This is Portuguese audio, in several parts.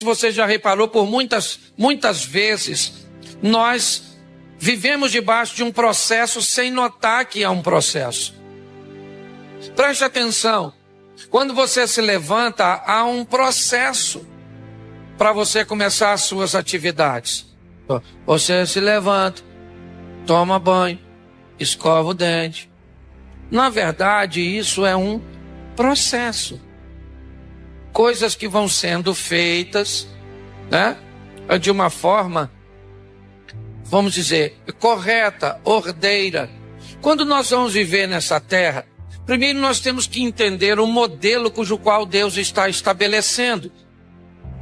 você já reparou, por muitas vezes, nós vivemos debaixo de um processo sem notar que é um processo. Preste atenção. Quando você se levanta, há um processo para você começar as suas atividades. Você se levanta, toma banho, escova o dente. Na verdade, isso é um processo. Coisas que vão sendo feitas, né, de uma forma, vamos dizer, correta, ordeira. Quando nós vamos viver nessa terra, primeiro nós temos que entender o modelo cujo qual Deus está estabelecendo.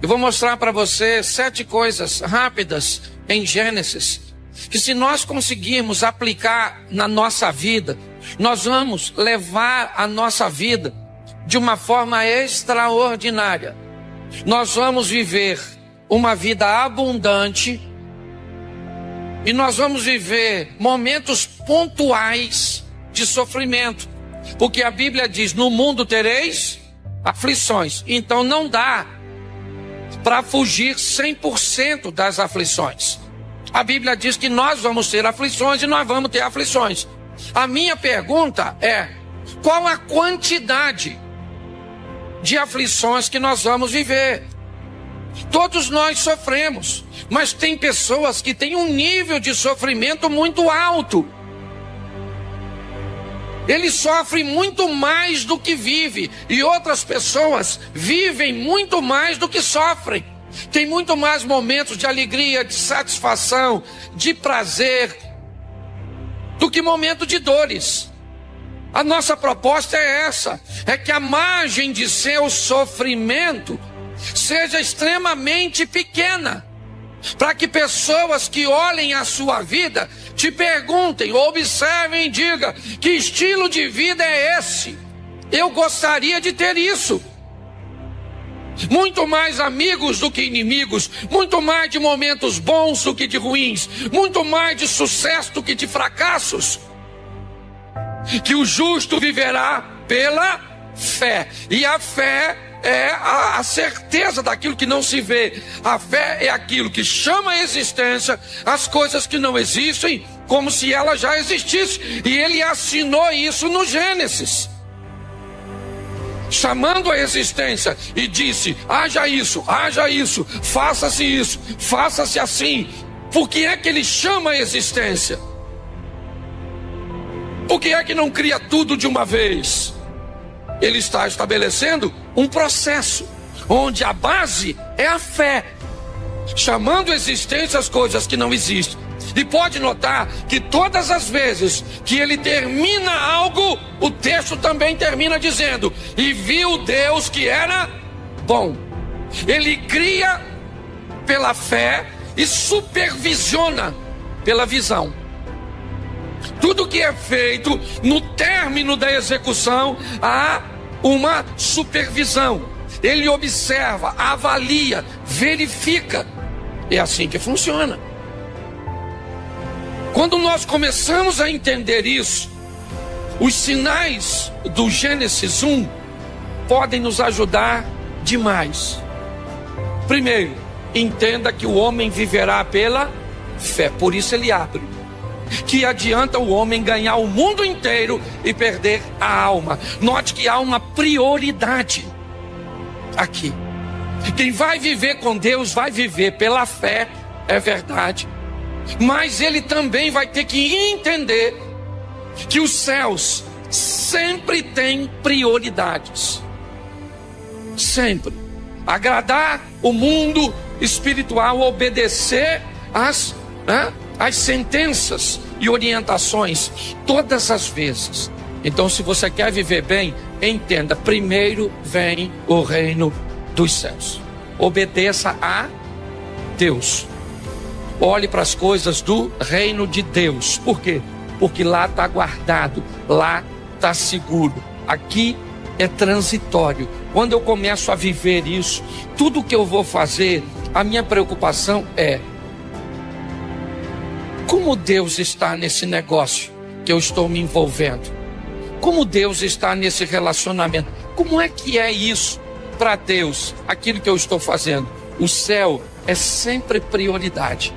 Eu vou mostrar para você 7 coisas rápidas em Gênesis, que se nós conseguirmos aplicar na nossa vida, nós vamos levar a nossa vida de uma forma extraordinária. Nós vamos viver uma vida abundante e nós vamos viver momentos pontuais de sofrimento, porque a Bíblia diz: no mundo tereis aflições. Então não dá para fugir 100% das aflições. A Bíblia diz que nós vamos ter aflições e nós vamos ter aflições. A minha pergunta é: qual a quantidade de aflições que nós vamos viver? Todos nós sofremos, mas tem pessoas que têm um nível de sofrimento muito alto. Ele sofre muito mais do que vive, e outras pessoas vivem muito mais do que sofrem. Tem muito mais momentos de alegria, de satisfação, de prazer, do que momento de dores. A nossa proposta é essa, é que a margem de seu sofrimento seja extremamente pequena, para que pessoas que olhem a sua vida te perguntem, observem e digam: que estilo de vida é esse? Eu gostaria de ter isso. Muito mais amigos do que inimigos, muito mais de momentos bons do que de ruins, muito mais de sucesso do que de fracassos. Que o justo viverá pela fé, e a fé é a certeza daquilo que não se vê. A fé é aquilo que chama à existência as coisas que não existem, como se elas já existissem. E ele assinou isso no Gênesis, chamando a existência, e disse: haja isso, faça-se isso, faça-se assim. Por que é que ele chama a existência? Por que é que não cria tudo de uma vez? Ele está estabelecendo um processo, onde a base é a fé, chamando a existência as coisas que não existem. E pode notar que todas as vezes que ele termina algo, o texto também termina dizendo: e viu Deus que era bom. Ele cria pela fé e supervisiona pela visão. Tudo que é feito, no término da execução, há uma supervisão. Ele observa, avalia, verifica. É assim que funciona. Quando nós começamos a entender isso, os sinais do Gênesis 1 podem nos ajudar demais. Primeiro, entenda que o homem viverá pela fé, por isso ele abre. Que adianta o homem ganhar o mundo inteiro e perder a alma? Note que há uma prioridade aqui. Quem vai viver com Deus vai viver pela fé, é verdade, mas ele também vai ter que entender que os céus sempre têm prioridades. Sempre. Agradar o mundo espiritual, obedecer às sentenças e orientações todas as vezes. Então, se você quer viver bem, entenda: primeiro vem o reino dos céus. Obedeça a Deus. Olhe para as coisas do reino de Deus. Por quê? Porque lá está guardado, lá está seguro. Aqui é transitório. Quando eu começo a viver isso, tudo que eu vou fazer, a minha preocupação é: como Deus está nesse negócio que eu estou me envolvendo? Como Deus está nesse relacionamento? Como é que é isso para Deus, aquilo que eu estou fazendo? o céu é sempre prioridade.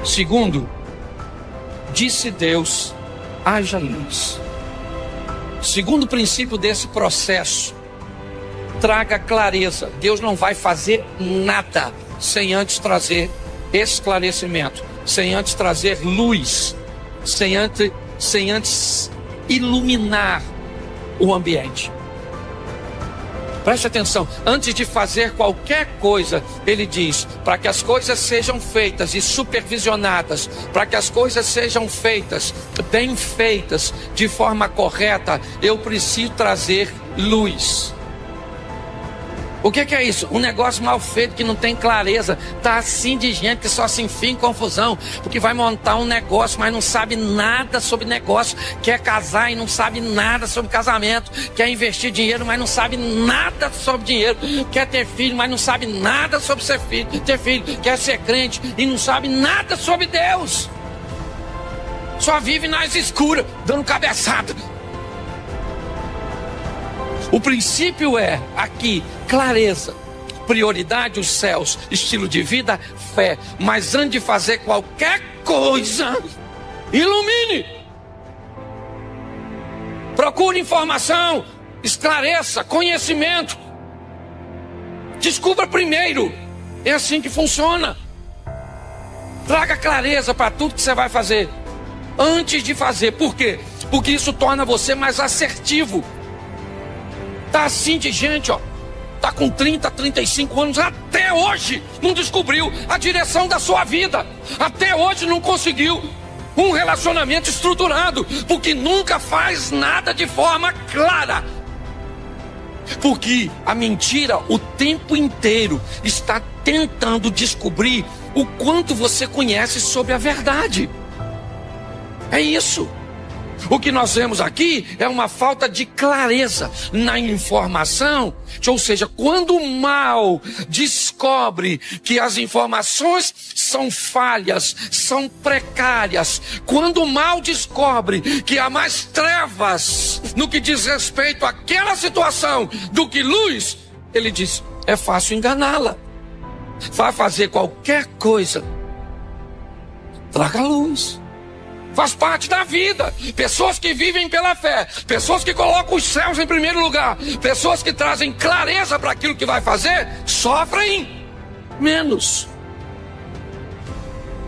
Segundo, disse Deus, haja luz. Segundo princípio desse processo, traga clareza. Deus não vai fazer nada sem antes trazer esclarecimento, sem antes trazer luz, sem antes iluminar o ambiente. Preste atenção, antes de fazer qualquer coisa, ele diz, para que as coisas sejam feitas e supervisionadas, para que as coisas sejam feitas, bem feitas, de forma correta, eu preciso trazer luz. O que é isso? Um negócio mal feito que não tem clareza. Tá assim de gente que só se enfia em confusão, porque vai montar um negócio, mas não sabe nada sobre negócio. Quer casar e não sabe nada sobre casamento. Quer investir dinheiro, mas não sabe nada sobre dinheiro. Quer ter filho, mas não sabe nada sobre ter filho. Quer ser crente e não sabe nada sobre Deus. Só vive nas escuras, dando cabeçada. O princípio é, aqui, clareza, prioridade, os céus, estilo de vida, fé. Mas antes de fazer qualquer coisa, ilumine. Procure informação, esclareça, conhecimento. Descubra primeiro. É assim que funciona. Traga clareza para tudo que você vai fazer. Antes de fazer. Por quê? Porque isso torna você mais assertivo. Tá assim de gente, ó. Tá com 30, 35 anos, até hoje não descobriu a direção da sua vida. Até hoje não conseguiu um relacionamento estruturado, porque nunca faz nada de forma clara. Porque a mentira o tempo inteiro está tentando descobrir o quanto você conhece sobre a verdade. É isso. O que nós vemos aqui é uma falta de clareza na informação. Ou seja, quando o mal descobre que as informações são falhas, são precárias, quando o mal descobre que há mais trevas no que diz respeito àquela situação do que luz, ele diz, é fácil enganá-la. Vai fazer qualquer coisa, traga luz. Faz parte da vida. Pessoas que vivem pela fé, pessoas que colocam os céus em primeiro lugar, pessoas que trazem clareza para aquilo que vai fazer, sofrem menos.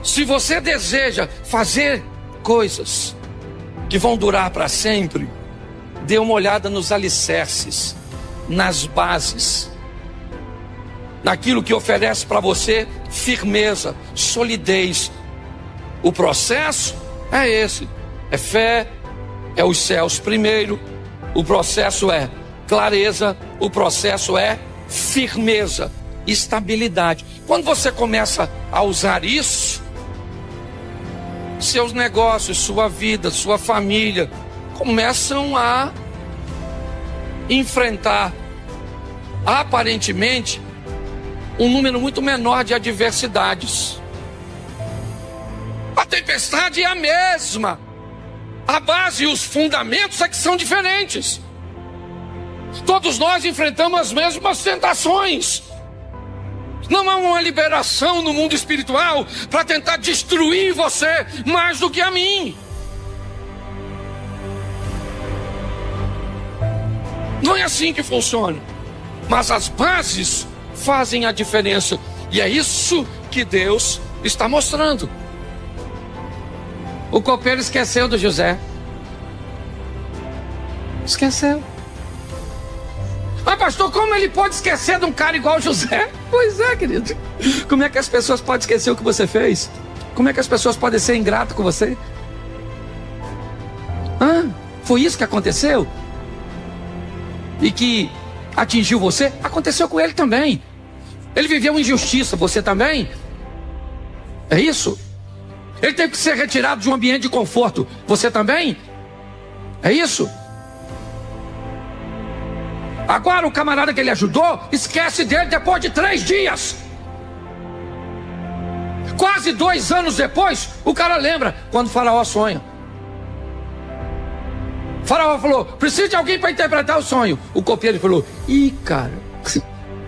Se você deseja fazer coisas que vão durar para sempre, dê uma olhada nos alicerces, nas bases, naquilo que oferece para você firmeza, solidez. O processo é esse, é fé, é os céus primeiro, o processo é clareza, o processo é firmeza, estabilidade. Quando você começa a usar isso, seus negócios, sua vida, sua família começam a enfrentar aparentemente um número muito menor de adversidades. A tempestade é a mesma. A base e os fundamentos é que são diferentes. Todos nós enfrentamos as mesmas tentações. Não há uma liberação no mundo espiritual para tentar destruir você mais do que a mim. Não é assim que funciona. Mas as bases fazem a diferença. E é isso que Deus está mostrando. O copeiro esqueceu do José. Esqueceu. Mas pastor, como ele pode esquecer de um cara igual José? Pois é, querido. Como é que as pessoas podem esquecer o que você fez? Como é que as pessoas podem ser ingratas com você? Foi isso que aconteceu? E que atingiu você? Aconteceu com ele também. Ele viveu injustiça, você também? É isso? Ele teve que ser retirado de um ambiente de conforto. Você também? É isso? Agora o camarada que ele ajudou, esquece dele depois de 3 dias. Quase 2 anos depois, o cara lembra quando o faraó sonha. O faraó falou, precisa de alguém para interpretar o sonho. O copeiro falou, cara,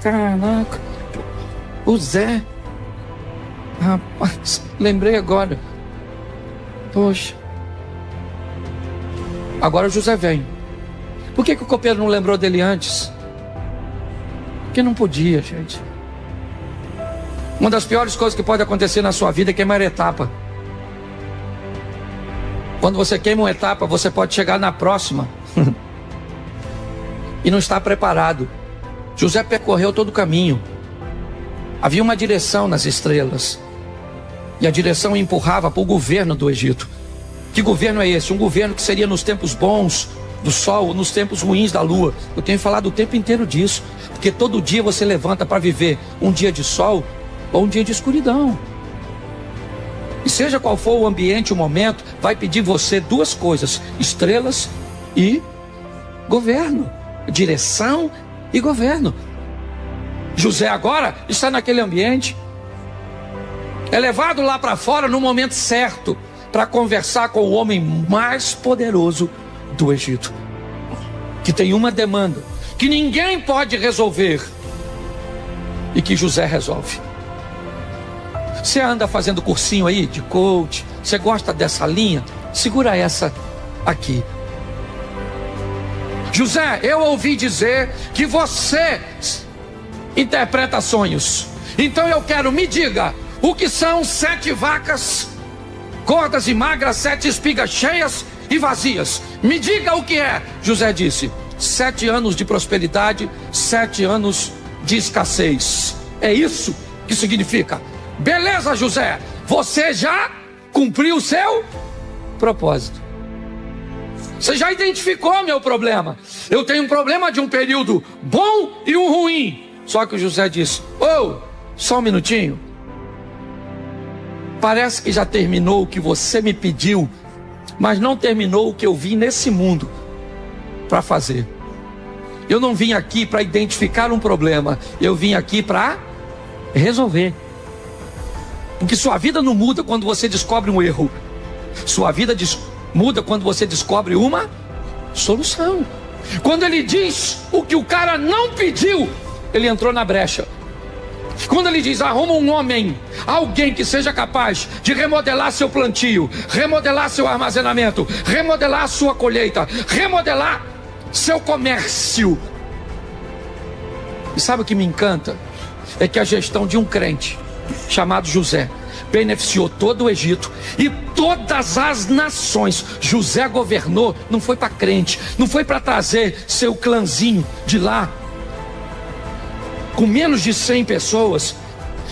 caraca, o Zé. Rapaz, lembrei agora. Poxa. Agora o José vem. Por que o copeiro não lembrou dele antes? Porque não podia, gente. Uma das piores coisas que pode acontecer na sua vida é queimar etapa. Quando você queima uma etapa, você pode chegar na próxima e não estar preparado. José percorreu todo o caminho. Havia uma direção nas estrelas, e a direção empurrava para o governo do Egito. Que governo é esse? Um governo que seria nos tempos bons do sol, nos tempos ruins da lua. Eu tenho falado o tempo inteiro disso, porque todo dia você levanta para viver um dia de sol ou um dia de escuridão. E seja qual for o ambiente, o momento, vai pedir você duas coisas: estrelas e governo. Direção e governo. José agora está naquele ambiente, é levado lá para fora no momento certo, para conversar com o homem mais poderoso do Egito, que tem uma demanda que ninguém pode resolver e que José resolve. Você anda fazendo cursinho aí de coach, você gosta dessa linha? Segura essa aqui. José, eu ouvi dizer que você interpreta sonhos. Então eu quero, me diga, o que são 7 vacas gordas e magras, 7 espigas cheias e vazias? Me diga o que é. José disse: 7 anos de prosperidade, 7 anos de escassez. É isso que significa. Beleza, José, você já cumpriu o seu propósito. Você já identificou meu problema. Eu tenho um problema de um período bom e um ruim. Só que o José disse: só um minutinho. Parece que já terminou o que você me pediu, mas não terminou o que eu vim nesse mundo para fazer. Eu não vim aqui para identificar um problema, eu vim aqui para resolver. Porque sua vida não muda quando você descobre um erro. Sua vida muda quando você descobre uma solução. Quando ele diz o que o cara não pediu, ele entrou na brecha. Quando ele diz: arruma um homem, alguém que seja capaz de remodelar seu plantio, remodelar seu armazenamento, remodelar sua colheita, remodelar seu comércio. E sabe o que me encanta? É que a gestão de um crente chamado José beneficiou todo o Egito e todas as nações. José governou, não foi para crente, não foi para trazer seu clãzinho de lá com menos de 100 pessoas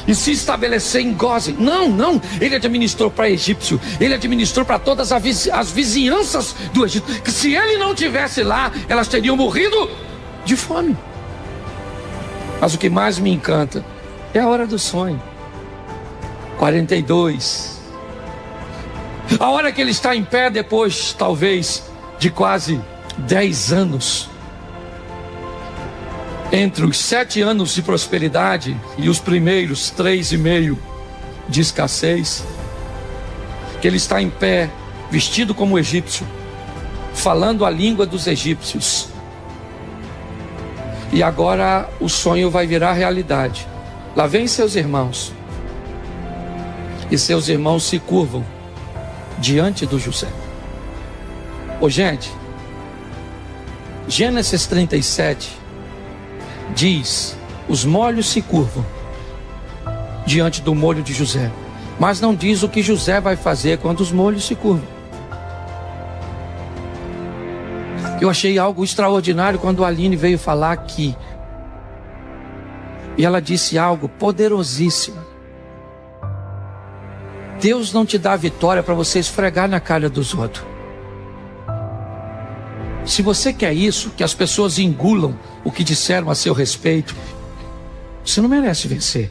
e se estabelecer em Gósen. Não, ele administrou para egípcio, ele administrou para todas as vizinhanças do Egito, que se ele não tivesse lá, elas teriam morrido de fome. Mas o que mais me encanta é a hora do sonho. 42. A hora que ele está em pé depois, talvez, de quase 10 anos. Entre os 7 anos de prosperidade e os primeiros 3,5 de escassez. Que ele está em pé, vestido como egípcio, falando a língua dos egípcios. E agora o sonho vai virar realidade. Lá vem seus irmãos. E seus irmãos se curvam diante do José. Gente, Gênesis 37 diz: os molhos se curvam diante do molho de José, mas não diz o que José vai fazer quando os molhos se curvam. Eu achei algo extraordinário quando a Aline veio falar aqui, e ela disse algo poderosíssimo. Deus não te dá vitória para você esfregar na cara dos outros. Se você quer isso, que as pessoas engulam o que disseram a seu respeito, você não merece vencer.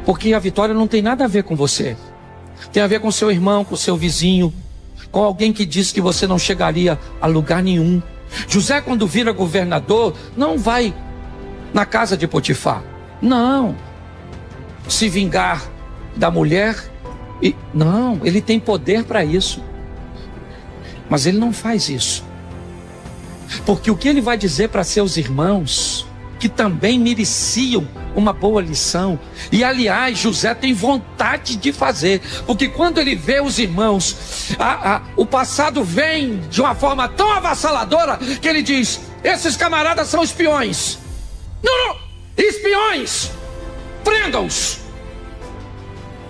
Porque a vitória não tem nada a ver com você. Tem a ver com seu irmão, com seu vizinho, com alguém que disse que você não chegaria a lugar nenhum. José, quando vira governador, não vai na casa de Potifar. Não. Se vingar da mulher. Não, ele tem poder para isso. Mas ele não faz isso. Porque o que ele vai dizer para seus irmãos, que também mereciam uma boa lição, e aliás, José tem vontade de fazer, porque quando ele vê os irmãos, o passado vem de uma forma tão avassaladora, que ele diz: esses camaradas são espiões. Não, espiões, prendam-os.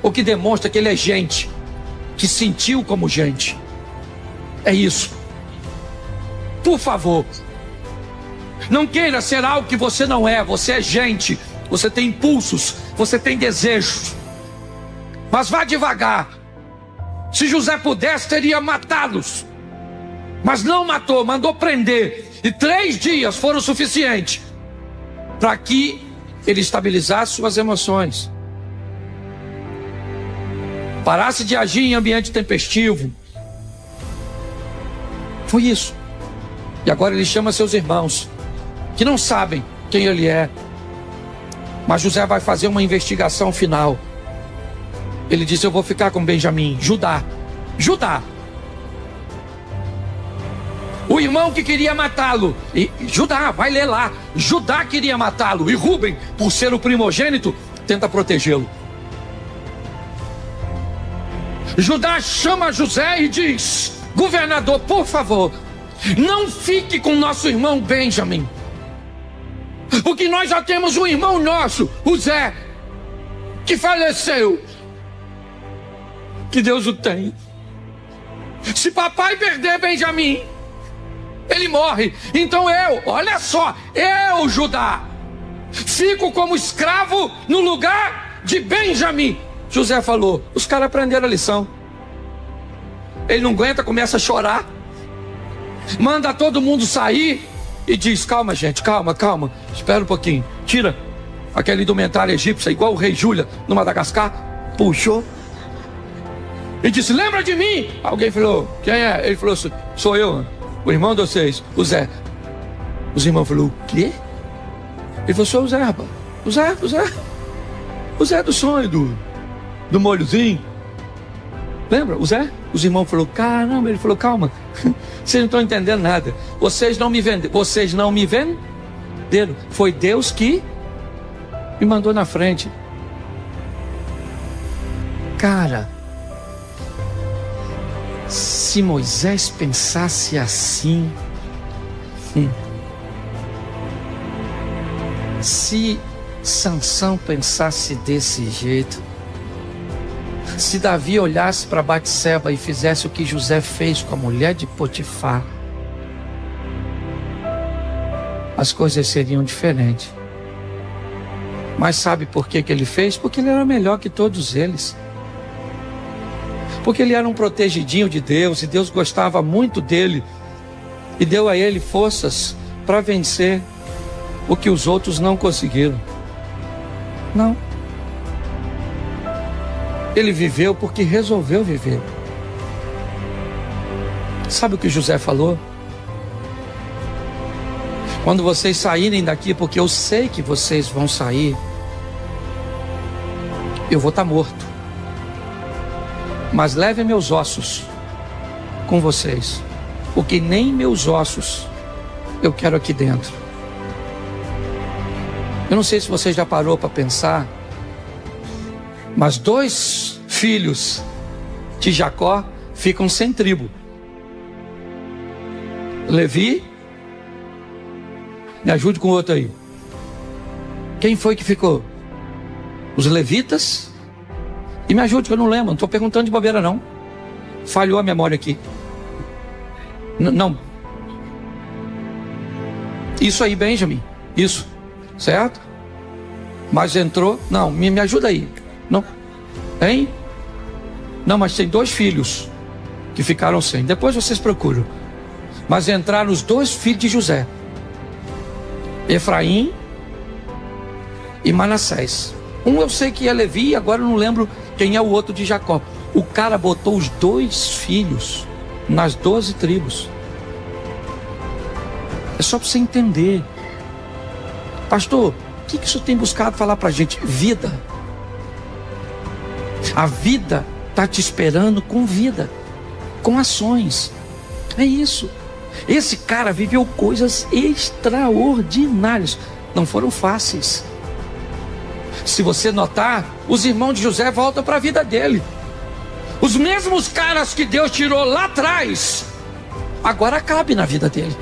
O que demonstra que ele é gente, que sentiu como gente. É isso. Por favor, não queira ser algo que você não é. Você é gente, você tem impulsos, você tem desejos, mas vá devagar. Se José pudesse, teria matá-los, mas não matou, mandou prender, e 3 dias foram suficientes para que ele estabilizasse suas emoções, parasse de agir em ambiente tempestivo. Foi isso. E agora ele chama seus irmãos, que não sabem quem ele é, mas José vai fazer uma investigação final. Ele disse: eu vou ficar com Benjamim. Judá. O irmão que queria matá-lo, e Judá, vai ler lá, Judá queria matá-lo, e Rúben, por ser o primogênito, tenta protegê-lo. Judá chama José e diz: governador, por favor, não fique com nosso irmão Benjamim, porque nós já temos um irmão nosso, o Zé, que faleceu. Que Deus o tenha. Se papai perder Benjamim, ele morre. Então olha só, Judá, fico como escravo no lugar de Benjamim. José falou: os caras aprenderam a lição. Ele não aguenta, começa a chorar, manda todo mundo sair e diz: calma, gente, calma, espera um pouquinho. Tira aquela indumentária egípcia, igual o rei Júlia no Madagascar, puxou e disse: lembra de mim? Alguém falou: quem é? Ele falou: sou eu, o irmão de vocês, o Zé. Os irmãos falaram: o quê? Ele falou: sou o Zé, rapaz. O Zé do sonho, do molhozinho. Lembra? O Zé? Os irmãos falaram: caramba. Ele falou: calma, vocês não estão entendendo nada. Vocês não me venderam. Foi Deus que me mandou na frente. Cara, se Moisés pensasse assim, se Sansão pensasse desse jeito, se Davi olhasse para Batseba e fizesse o que José fez com a mulher de Potifar, as coisas seriam diferentes. Mas sabe por que ele fez? Porque ele era melhor que todos eles. Porque ele era um protegidinho de Deus, e Deus gostava muito dele, e deu a ele forças para vencer o que os outros não conseguiram. Não. Ele viveu porque resolveu viver. Sabe o que José falou? Quando vocês saírem daqui, porque eu sei que vocês vão sair, eu vou estar morto. Mas levem meus ossos com vocês, porque nem meus ossos eu quero aqui dentro. Eu não sei se você já parou para pensar, mas 2 filhos de Jacó ficam sem tribo. Levi, me ajude com o outro aí. Quem foi que ficou? Os levitas? E me ajude, que eu não lembro, não estou perguntando de bobeira não. Falhou a memória aqui. Não. Isso aí, Benjamim. Isso. Certo? Mas entrou. Não, me ajuda aí. Não. Hein? Não, mas tem 2 filhos que ficaram sem. Depois vocês procuram. Mas entraram os 2 filhos de José, Efraim e Manassés. Um eu sei que é Levi, agora eu não lembro quem é o outro de Jacó. O cara botou os 2 filhos nas 12 tribos. É só para você entender. Pastor, o que isso tem buscado falar para a gente? Vida. A vida está te esperando com vida, com ações. É isso. Esse cara viveu coisas extraordinárias. Não foram fáceis. Se você notar, os irmãos de José voltam para a vida dele. Os mesmos caras que Deus tirou lá atrás, agora cabe na vida dele.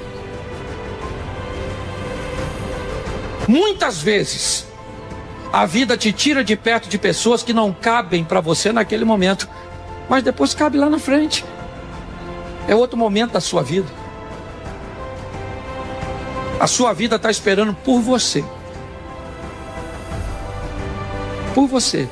Muitas vezes, a vida te tira de perto de pessoas que não cabem para você naquele momento, mas depois cabe lá na frente. É outro momento da sua vida. A sua vida está esperando por você. Por você.